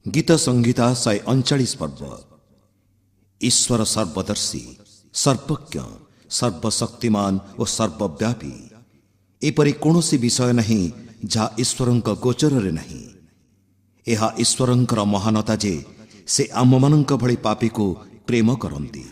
गीत संहिता 139 पर्व। ईश्वर सर्वदर्शी, सर्वज्ञ, सर्वशक्तिमान और सर्वव्यापी। एपरी कौनसी विषय नहीं जहाँ ईश्वरंक गोचर नहीं। यह ईश्वरंकर महानता जे से आममानंक भली पापी को प्रेम करती।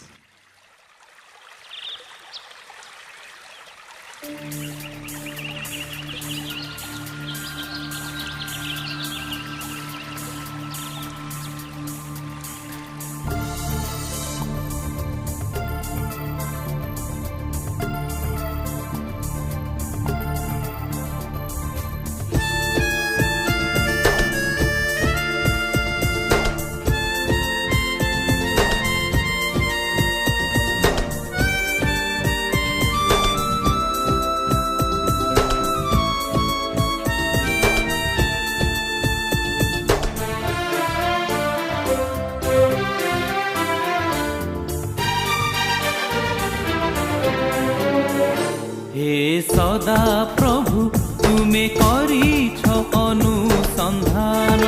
सदा प्रभु तुम्हें करीछ अनुसंधान,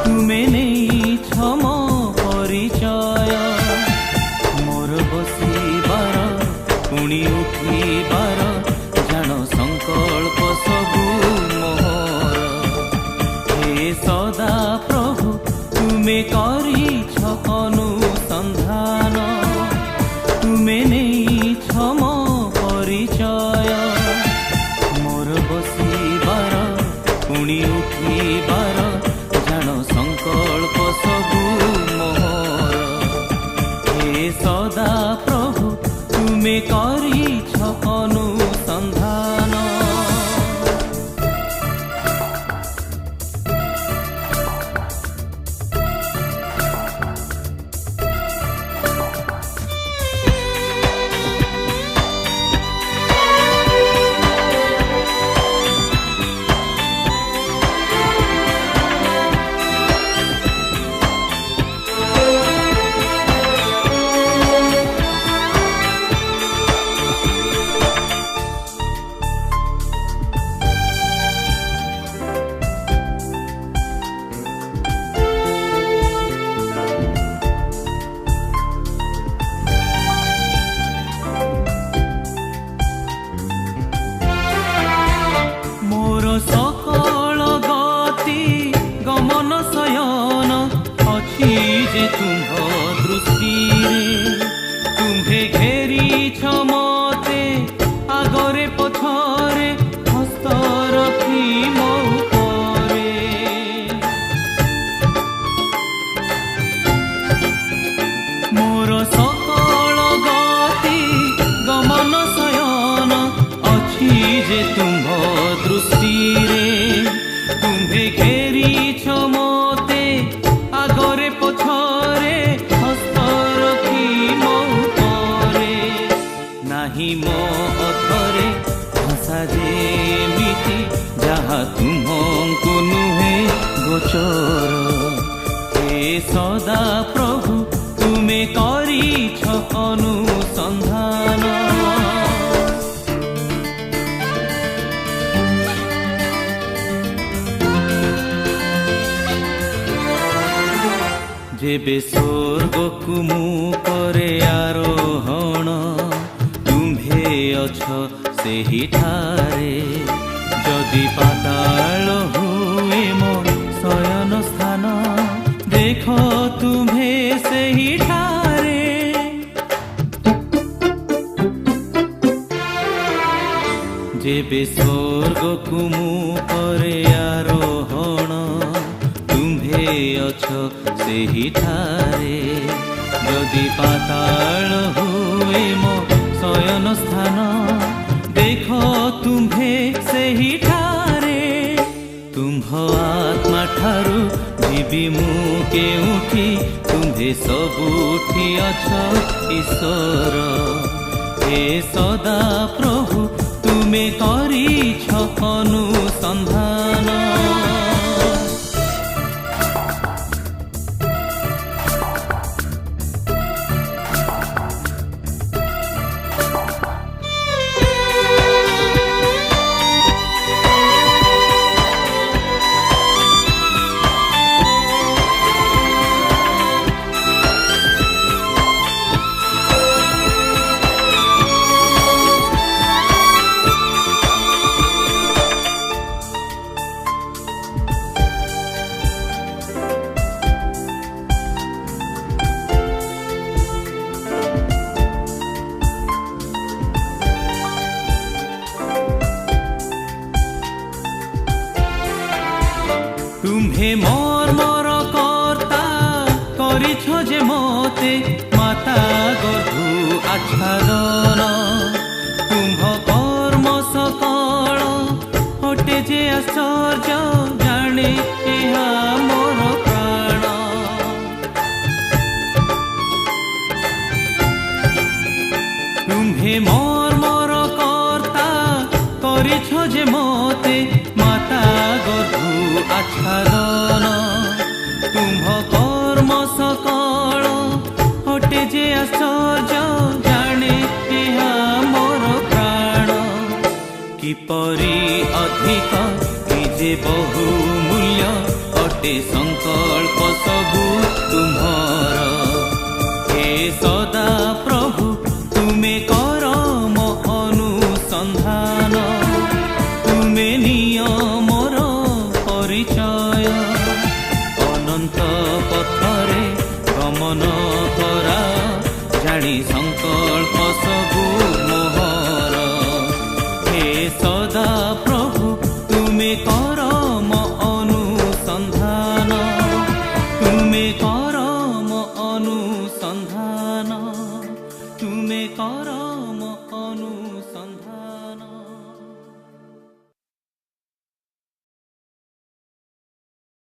तुम्हें नहीं क्षम परिचय। मोर बसिबार पुणी उठिबार जान संकल्प सबु मोहर। हे सदा प्रभु तुम्हें करीछ अनुसंधान, तुम्हें नहीं क्षम परिचय। मोर बसिबार पुणी उठिबार जान संकल्प सबु मोहर। हे सदा प्रभु तुम्हें करीछ अनुसंधान। सकल गति गमन शयन अच्छी जे तुम्ह दृष्टि तुम्हे घेरी मते आगरे पछरे हस्त रखी मो उपरे। मोर सकल गति गमन शयन अच्छी जे तुम्ह दृष्टि तुम्हे घेरी मते आगरे पछरे हस्त रखी मो उपरे। नाही मो अथरे भाषा जेमिति जहाँ तुमको नुहे गोचर। हे सदा प्रभु तुम्हें करीछ अनुसंधान। जेबे स्वर्ग को मु करे आरोहण, तुम्हे अछ सेही ठारे। जदि पाताल हुए मो शयन स्थान, देख तुम्हे सेही ठारे। जेबे स्वर्ग को मु करे आरोहण, तुम्हे अछ सेही ठारे। जदि पाताल हुए मो शयन स्थान, देख तुम्हे सेही ठारे। तुम्ह आत्मा ठारू जीवी मु केउठी, तुम्हे सबुठी अछ ईश्वर। हे सदा प्रभु तुम्हें करीछ अनुसंधान। तुम्हे मोर मोर कर्ता करिछ जे मोते माता गर्भु आच्छादन तुम्भ कर्म सकल हटे जे आश्चर्य जाने एहा मोर प्राण तुम्हे मोर मोर कर्ता करिछ जे मोते माता गर्भु आच्छादन तुम्भ कर्म सकल हटे जे आश्चर्य जाने एहा मोर प्राण किपरि अधिक कि जे बहु मूल्य अटे संकल्प सबु तुम्हार हे सदा प्रभु तुमे कर मो अनुसंधान तुमे नियमर परिचय अनंत